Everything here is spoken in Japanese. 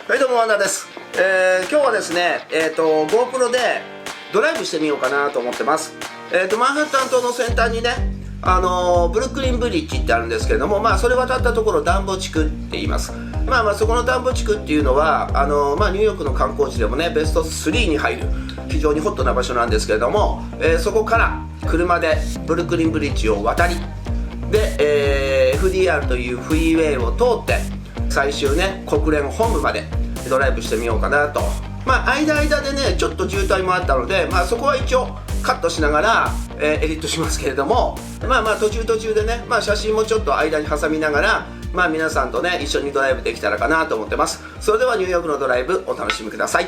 はい、どうもワンダです。今日はですね、GoPro でドライブしてみようかなと思ってます。マンハッタン島の先端にね、ブルックリンブリッジってあるんですけれども、それ渡ったところダンボ地区って言います。そこのダンボ地区っていうのはニューヨークの観光地でもねベスト3に入る非常にホットな場所なんですけれども、そこから車でブルックリンブリッジを渡りで、FDR というフリーウェイを通って最終ね国連本部までドライブしてみようかなと。間々でねちょっと渋滞もあったので、そこは一応カットしながら、エディットしますけれども、途中でね、写真もちょっと間に挟みながら、皆さんとね一緒にドライブできたらかなと思ってます。それではニューヨークのドライブお楽しみください。